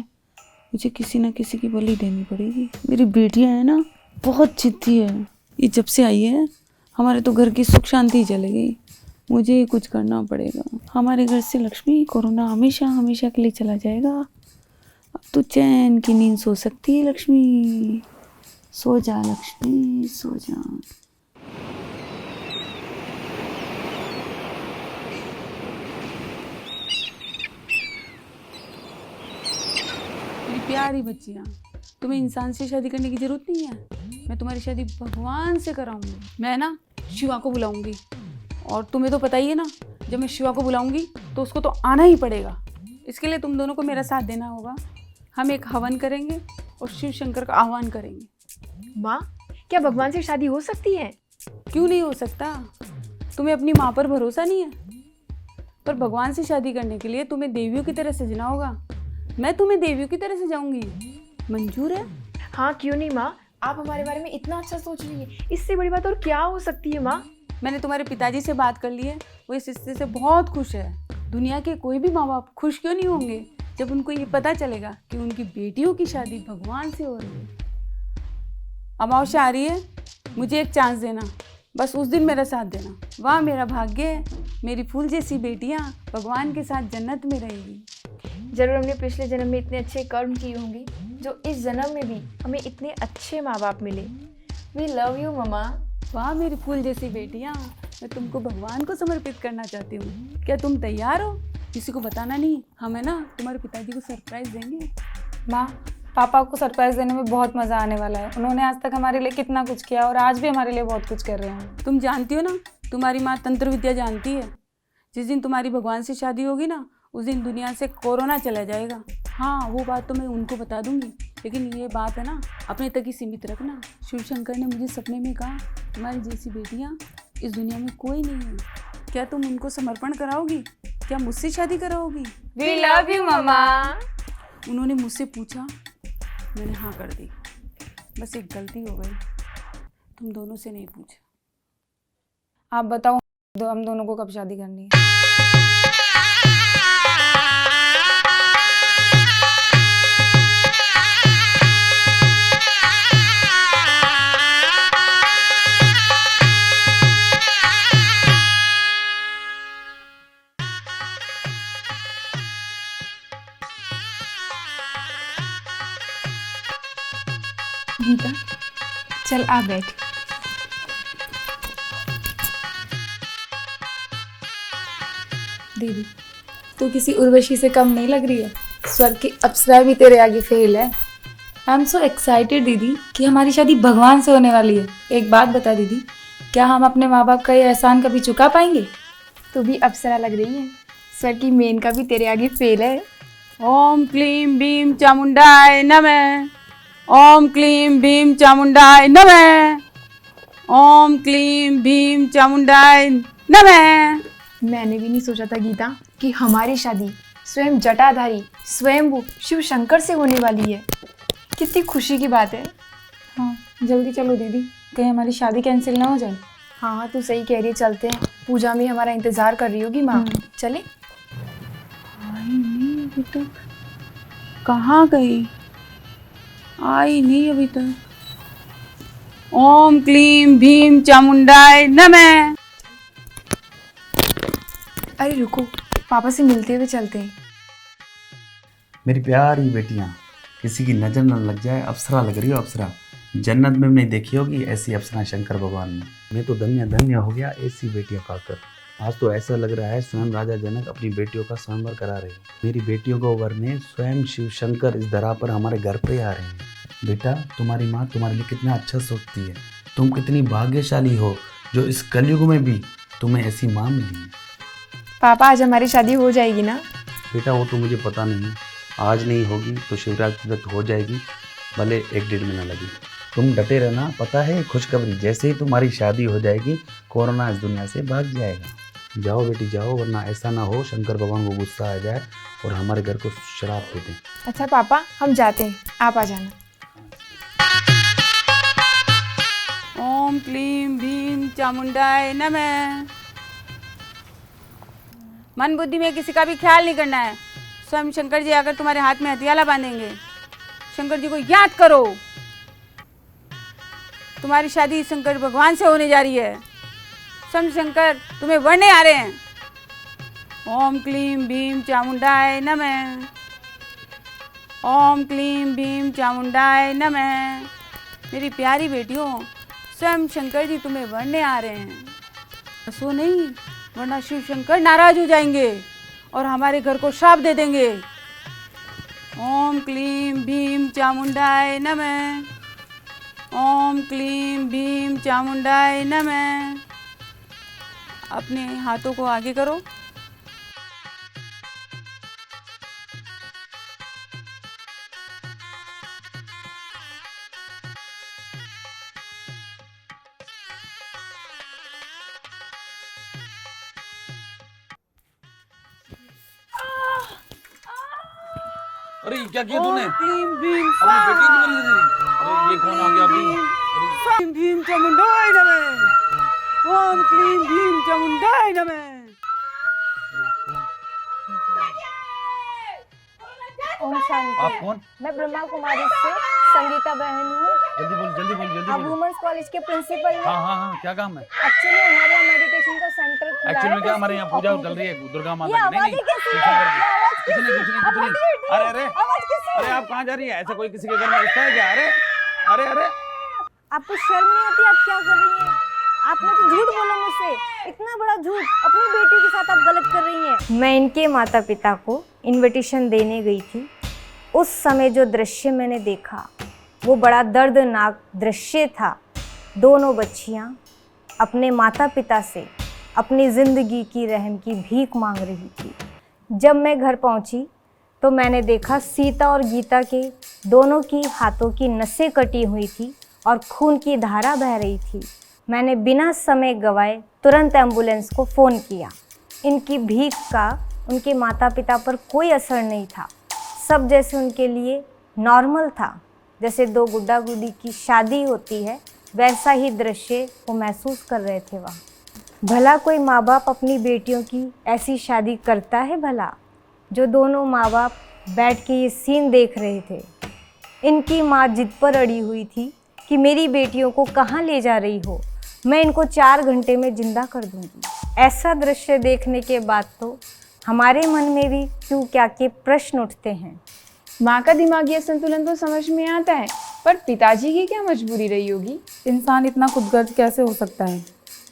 मुझे किसी ना किसी की बलि देनी पड़ेगी। मेरी बेटियां है ना बहुत जिद्दी है, ये जब से आई है हमारे तो घर की सुख शांति चली गई। मुझे ही कुछ करना पड़ेगा। हमारे घर से लक्ष्मी कोरोना हमेशा हमेशा के लिए चला जाएगा। अब तो चैन की नींद सो सकती है लक्ष्मी। सो जा लक्ष्मी, सो जा। मेरी प्यारी बच्चियाँ, तुम्हें इंसान से शादी करने की जरूरत नहीं है। मैं तुम्हारी शादी भगवान से कराऊंगी। मैं ना शिवा को बुलाऊंगी, और तुम्हें तो पता ही है ना, जब मैं शिवा को बुलाऊंगी तो उसको तो आना ही पड़ेगा। इसके लिए तुम दोनों को मेरा साथ देना होगा। हम एक हवन करेंगे और शिव शंकर का आह्वान करेंगे। माँ, क्या भगवान से शादी हो सकती है? क्यों नहीं हो सकता? तुम्हें अपनी माँ पर भरोसा नहीं है? पर भगवान से शादी करने के लिए तुम्हें देवियों की तरह सजना होगा। मैं तुम्हें देवियों की तरह सजाऊंगी, मंजूर है? हाँ, क्यों नहीं माँ, आप हमारे बारे में इतना अच्छा सोच रही है, इससे बड़ी बात और क्या हो सकती है माँ? मैंने तुम्हारे पिताजी से बात कर ली है, वो इस रिश्ते से बहुत खुश है। दुनिया के कोई भी माँ बाप खुश क्यों नहीं होंगे जब उनको ये पता चलेगा कि उनकी बेटियों की शादी भगवान से हो रही है। अमावस्या आ रही है, मुझे एक चांस देना, बस उस दिन मेरा साथ देना। वाह मेरा भाग्य है, मेरी फूल जैसी बेटियाँ भगवान के साथ जन्नत में रहेगी। जरूर हमने पिछले जन्म में इतने अच्छे कर्म किए होंगे जो इस जन्म में भी हमें इतने अच्छे माँ बाप मिले। We love you mama. वाह मेरी फूल जैसी बेटियाँ, मैं तुमको भगवान को समर्पित करना चाहती हूँ। क्या तुम तैयार हो? किसी को बताना नहीं, हम है ना तुम्हारे पिताजी को सरप्राइज देंगे। माँ, पापा को सरप्राइज देने में बहुत मज़ा आने वाला है। उन्होंने आज तक हमारे लिए कितना कुछ किया और आज भी हमारे लिए बहुत कुछ कर रहे हैं। तुम जानती हो ना, तुम्हारी माँ तंत्र विद्या जानती है। जिस दिन तुम्हारी भगवान से शादी होगी ना, उस दिन दुनिया से कोरोना चला जाएगा। हाँ, वो बात तो मैं उनको बता दूंगी, लेकिन ये बात है ना अपने तक ही सीमित रखना। शिव शंकर ने मुझे सपने में कहा, तुम्हारी जैसी बेटियाँ इस दुनिया में कोई नहीं है। क्या तुम उनको समर्पण कराओगी? क्या मुझसे शादी कराओगी? We love you mama. उन्होंने मुझसे पूछा, मैंने हाँ कर दी। बस एक गलती हो गई, तुम दोनों से नहीं पूछा। आप बताओ हम दोनों को कब शादी करनी है? गीता, चल आ बैठ। दीदी, तू किसी उर्वशी से कम नहीं लग रही है। स्वर्ग की अप्सरा भी तेरे आगे फेल है। आई एम सो एक्साइटेड दीदी कि हमारी शादी भगवान से होने वाली है। एक बात बता दीदी, क्या हम अपने माँ बाप का ये एहसान कभी चुका पाएंगे? तू भी अप्सरा लग रही है, स्वर की मेन का भी तेरे आगे फेल है। ओम क्लीम भीम चामुंडाय नमः। ओम क्लीम भीम चामुंडाय नमः। ओम क्लीम भीम चामुंडाय नमः। मैंने भी नहीं सोचा था गीता कि हमारी शादी स्वयं जटाधारी स्वयंभू शिव शंकर से होने वाली है। कितनी खुशी की बात है। हाँ, जल्दी चलो दीदी, कहीं हमारी शादी कैंसिल ना हो जाए। हाँ, तू सही कह रही है, चलते हैं। पूजा में हमारा इंतजार कर रही होगी माँ। चले? आई नहीं अभी तक, कहाँ गई? आई नहीं अभी तक। ओम क्लीम भीम चामुंडाय नमः। अरे रुको, पापा से मिलते हुए चलते हैं। मेरी प्यारी बेटियाँ, किसी की नज़र न लग जाए, अप्सरा लग रही हो अप्सरा। जन्नत में नहीं देखी होगी ऐसी अप्सरा शंकर भगवान ने। मैं तो धन्य धन्य हो गया ऐसी बेटियां पाकर। आज तो ऐसा लग रहा है स्वयं राजा जनक अपनी बेटियों का स्वयंवर करा रहे हैं। मेरी बेटियों को वरने स्वयं शिव शंकर इस धरा पर हमारे घर पे आ रहे हैं। बेटा, तुम्हारी माँ तुम्हारे लिए कितना अच्छा सोचती है। तुम कितनी भाग्यशाली हो जो इस कलयुग में भी तुम्हें ऐसी माँ मिली है। पापा आज हमारी शादी हो जाएगी ना? बेटा वो तो मुझे पता नहीं, आज नहीं होगी तो शिवरात्रि तक हो जाएगी, भले 1-1.5 महीना लगे। तुम डटे रहना, पता है खुशखबरी, जैसे ही तुम्हारी शादी हो जाएगी कोरोना इस दुनिया से भाग जाएगा। जाओ बेटी जाओ, वरना ऐसा ना हो शंकर भगवान को गुस्सा आ जाए और हमारे घर को शराब दे दें। अच्छा पापा हम जाते हैं, आप आ जाना। ओम क्लीम भीम चामुंडाय नमः। मन बुद्धि में किसी का भी ख्याल नहीं करना है। स्वयं शंकर जी आकर तुम्हारे हाथ में हथियाला बांधेंगे। शंकर जी को याद करो। तुम्हारी शादी शंकर भगवान से होने जा रही है। स्वयं शंकर तुम्हें वरने आ रहे हैं। ओम क्लीम भीम चामुंडाय नमः। ओम क्लीम भीम चामुंडाय नमः। मेरी प्यारी बेटियों, स्वयं शंकर जी तुम्हें वरने आ रहे हैं। सो नहीं, वरना शिव शंकर नाराज हो जाएंगे और हमारे घर को श्राप दे देंगे। ओम क्लीम भीम चामुंडाय नमः। ओम क्लीम भीम चामुंडाय नमः। अपने हाथों को आगे करो। अरे क्या किया तूने? क्लीम भीम अपनी बेटी की बलि दे दी। अरे ये कौन आ गया अभी? क्लीम भीम चामुंडाय नमः। ओम क्लीम भीम चामुंडाय नमः। ओम शांति। आप कौन? मैं ब्रह्मा कुमारी से संगीता बहन हूँ। जल्दी बोल जल्दी बोल जल्दी आप बोल। वुमेन्स कॉलेज के प्रिंसिपल हैं। हाँ क्या काम है? एक्चुअली हमारे यहाँ मेडिटेशन का सेंटर खुला है। एक्चुअली में क्या हमारे यहाँ पूजा चल रही है दुर्गा माता की। नहीं कुछ नहीं। अरे अरे आप कहाँ जा रही है? ऐसा कोई किसी के घर में घुसता है क्या? अरे अरे आपको शर्म नहीं आती? आप क्या कर रही हैं? आपने तो झूठ बोला मुझसे, इतना बड़ा झूठ। अपनी बेटी के साथ आप गलत कर रही हैं। मैं इनके माता पिता को इनविटेशन देने गई थी। उस समय जो दृश्य मैंने देखा वो बड़ा दर्दनाक दृश्य था। दोनों बच्चियां अपने माता पिता से अपनी ज़िंदगी की रहम की भीख मांग रही थी। जब मैं घर पहुंची तो मैंने देखा सीता और गीता के दोनों की हाथों की नसें कटी हुई थी और खून की धारा बह रही थी। मैंने बिना समय गवाए तुरंत एम्बुलेंस को फ़ोन किया। इनकी भीख का उनके माता पिता पर कोई असर नहीं था। सब जैसे उनके लिए नॉर्मल था। जैसे दो गुड्डा गुड्डी की शादी होती है वैसा ही दृश्य वो महसूस कर रहे थे वहाँ। भला कोई माँ बाप अपनी बेटियों की ऐसी शादी करता है भला? जो दोनों माँ बाप बैठ के ये सीन देख रहे थे। इनकी माँ जिद पर अड़ी हुई थी कि मेरी बेटियों को कहाँ ले जा रही हो, मैं इनको 4 घंटे में जिंदा कर दूंगी। ऐसा दृश्य देखने के बाद तो हमारे मन में भी क्यों क्या के प्रश्न उठते हैं। माँ का दिमागी संतुलन तो समझ में आता है, पर पिताजी की क्या मजबूरी रही होगी? इंसान इतना खुदगर्ज कैसे हो सकता है?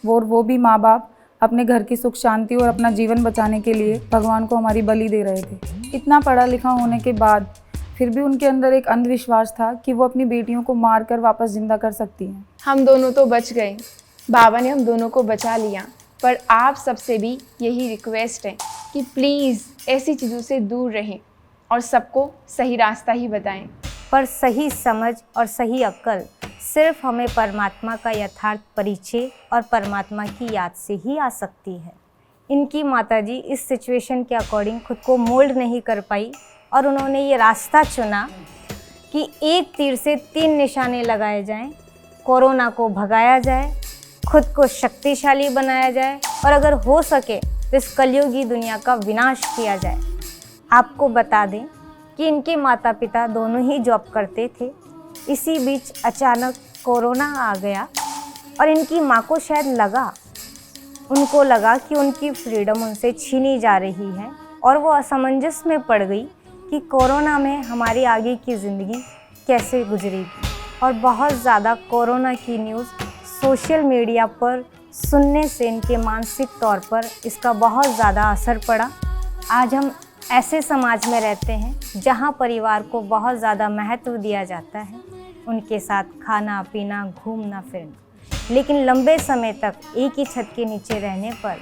वो भी माँ बाप अपने घर की सुख शांति और अपना जीवन बचाने के लिए भगवान को हमारी बलि दे रहे थे। इतना पढ़ा लिखा होने के बाद फिर भी उनके अंदर एक अंधविश्वास था कि वो अपनी बेटियों को मार कर वापस जिंदा कर सकती हैं। हम दोनों तो बच गए, बाबा ने हम दोनों को बचा लिया, पर आप सबसे भी यही रिक्वेस्ट है कि प्लीज़ ऐसी चीज़ों से दूर रहें और सबको सही रास्ता ही बताएं। पर सही समझ और सही अक्ल सिर्फ हमें परमात्मा का यथार्थ परिचय और परमात्मा की याद से ही आ सकती है। इनकी माताजी इस सिचुएशन के अकॉर्डिंग खुद को मोल्ड नहीं कर पाई और उन्होंने ये रास्ता चुना कि एक तीर से 3 निशाने लगाए जाएं, कोरोना को भगाया जाए, खुद को शक्तिशाली बनाया जाए और अगर हो सके तो इस कलयुगी दुनिया का विनाश किया जाए। आपको बता दें कि इनके माता पिता दोनों ही जॉब करते थे। इसी बीच अचानक कोरोना आ गया और इनकी माँ को शायद उनको लगा कि उनकी फ्रीडम उनसे छीनी जा रही है और वो असमंजस में पड़ गई कि कोरोना में हमारी आगे की ज़िंदगी कैसे गुजरेगी। और बहुत ज़्यादा कोरोना की न्यूज़ सोशल मीडिया पर सुनने से इनके मानसिक तौर पर इसका बहुत ज़्यादा असर पड़ा। आज हम ऐसे समाज में रहते हैं जहां परिवार को बहुत ज़्यादा महत्व दिया जाता है, उनके साथ खाना पीना घूमना फिरना, लेकिन लंबे समय तक एक ही छत के नीचे रहने पर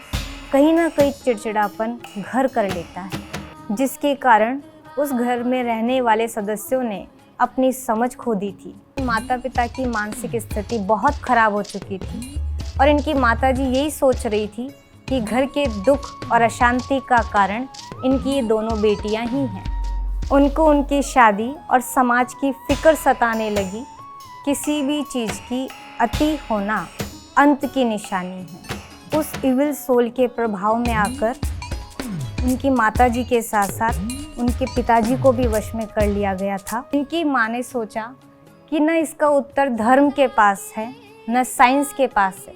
कहीं ना कहीं चिड़चिड़ापन घर कर लेता है, जिसके कारण उस घर में रहने वाले सदस्यों ने अपनी समझ खो दी थी। माता पिता की मानसिक स्थिति बहुत ख़राब हो चुकी थी और इनकी माताजी यही सोच रही थी कि घर के दुख और अशांति का कारण इनकी ये दोनों बेटियां ही हैं। उनको उनकी शादी और समाज की फिक्र सताने लगी। किसी भी चीज़ की अति होना अंत की निशानी है। उस इविल सोल के प्रभाव में आकर उनकी माताजी के साथ साथ उनके पिताजी को भी वश में कर लिया गया था। इनकी माँ ने सोचा कि न इसका उत्तर धर्म के पास है न साइंस के पास है,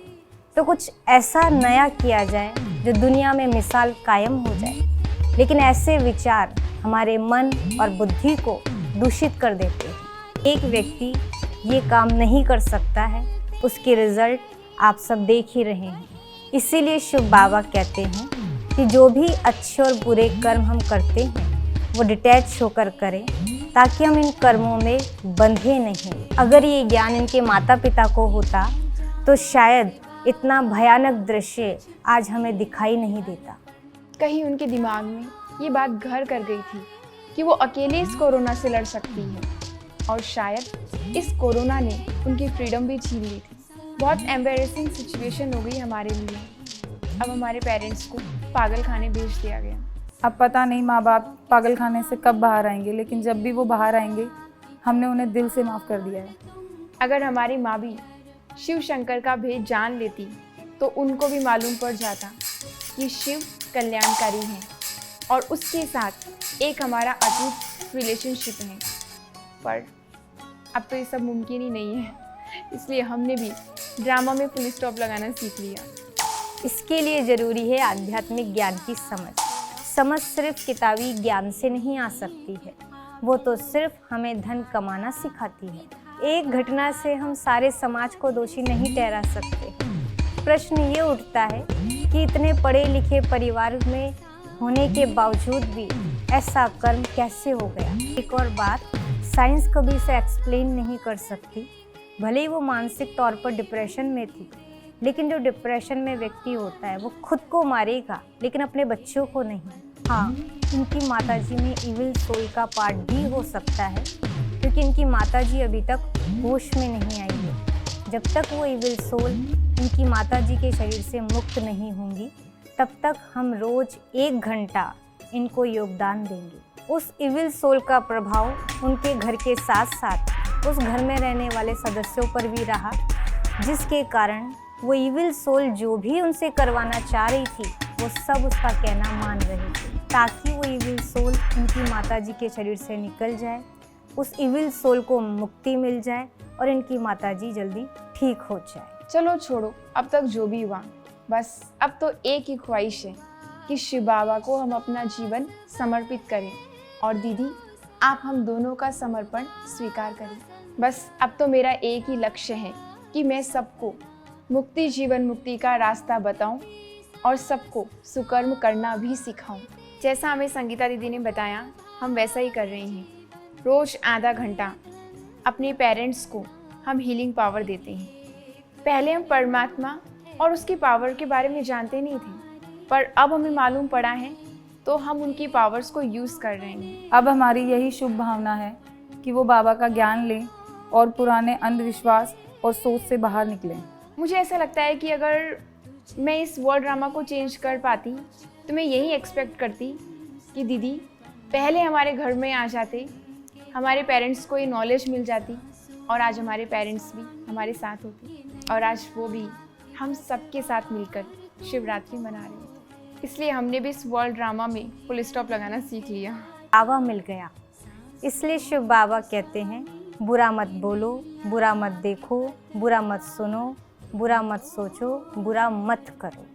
तो कुछ ऐसा नया किया जाए जो दुनिया में मिसाल कायम हो जाए। लेकिन ऐसे विचार हमारे मन और बुद्धि को दूषित कर देते हैं। एक व्यक्ति ये काम नहीं कर सकता है, उसके रिजल्ट आप सब देख ही रहे हैं। इसीलिए शिव बाबा कहते हैं कि जो भी अच्छे और बुरे कर्म हम करते हैं वो डिटैच होकर करें, ताकि हम इन कर्मों में बंधे नहीं। अगर ये ज्ञान इनके माता पिता को होता तो शायद इतना भयानक दृश्य आज हमें दिखाई नहीं देता। कहीं उनके दिमाग में ये बात घर कर गई थी कि वो अकेले इस कोरोना से लड़ सकती है, और शायद इस कोरोना ने उनकी फ्रीडम भी छीन ली थी। बहुत एम्बैरेसिंग सिचुएशन हो गई हमारे लिए। अब हमारे पेरेंट्स को पागल खाने भेज दिया गया। अब पता नहीं माँ बाप पागल खाने से कब बाहर आएंगे, लेकिन जब भी वो बाहर आएंगे हमने उन्हें दिल से माफ़ कर दिया है। अगर हमारी माँ भी शिव शंकर का भेद जान लेती तो उनको भी मालूम पड़ जाता कि शिव कल्याणकारी हैं और उसके साथ एक हमारा अटूट रिलेशनशिप है। पर अब तो ये सब मुमकिन ही नहीं है, इसलिए हमने भी ड्रामा में फुल स्टॉप लगाना सीख लिया। इसके लिए ज़रूरी है आध्यात्मिक ज्ञान की समझ। समझ सिर्फ किताबी ज्ञान से नहीं आ सकती है, वो तो सिर्फ हमें धन कमाना सिखाती है। एक घटना से हम सारे समाज को दोषी नहीं ठहरा सकते। प्रश्न ये उठता है कि इतने पढ़े लिखे परिवार में होने के बावजूद भी ऐसा कर्म कैसे हो गया। एक और बात, साइंस कभी इसे एक्सप्लेन नहीं कर सकती। भले ही वो मानसिक तौर पर डिप्रेशन में थी, लेकिन जो डिप्रेशन में व्यक्ति होता है वो खुद को मारेगा, लेकिन अपने बच्चों को नहीं। हाँ, इनकी माताजी में इविल सोल का पार्ट भी हो सकता है, क्योंकि इनकी माताजी अभी तक होश में नहीं आई है। जब तक वो इविल सोल इनकी माताजी के शरीर से मुक्त नहीं होंगी, तब तक हम रोज़ 1 घंटा इनको योगदान देंगे। उस इविल सोल का प्रभाव उनके घर के साथ साथ उस घर में रहने वाले सदस्यों पर भी रहा, जिसके कारण वो इविल सोल जो भी उनसे करवाना चाह रही थी वो सब उसका कहना मान रही थी, ताकि वो इविल सोल इनकी माताजी के शरीर से निकल जाए, उस इविल सोल को मुक्ति मिल जाए और इनकी माताजी जल्दी ठीक हो जाए। चलो छोड़ो, अब तक जो भी हुआ, बस अब तो एक ही ख्वाहिश है कि शिव बाबा को हम अपना जीवन समर्पित करें और दीदी आप हम दोनों का समर्पण स्वीकार करें। बस अब तो मेरा एक ही लक्ष्य है कि मैं सबको मुक्ति जीवन मुक्ति का रास्ता बताऊं और सबको सुकर्म करना भी सिखाऊं। जैसा हमें संगीता दीदी ने बताया हम वैसा ही कर रहे हैं। रोज़ आधा घंटा अपने पेरेंट्स को हम हीलिंग पावर देते हैं। पहले हम परमात्मा और उसकी पावर के बारे में जानते नहीं थे, पर अब हमें मालूम पड़ा है तो हम उनकी पावर्स को यूज़ कर रहे हैं। अब हमारी यही शुभ भावना है कि वो बाबा का ज्ञान लें और पुराने अंधविश्वास और सोच से बाहर निकलें। मुझे ऐसा लगता है कि अगर मैं इस वर्ल्ड ड्रामा को चेंज कर पाती तो मैं यही एक्सपेक्ट करती कि दीदी पहले हमारे घर में आ जाते, हमारे पेरेंट्स को ये नॉलेज मिल जाती और आज हमारे पेरेंट्स भी हमारे साथ होते और आज वो भी हम सबके साथ मिलकर शिवरात्रि मना रहे हैं। इसलिए हमने भी इस वर्ल्ड ड्रामा में फुल स्टॉप लगाना सीख लिया। बाबा मिल गया, इसलिए शिव बाबा कहते हैं बुरा मत बोलो, बुरा मत देखो, बुरा मत सुनो, बुरा मत सोचो, बुरा मत करो।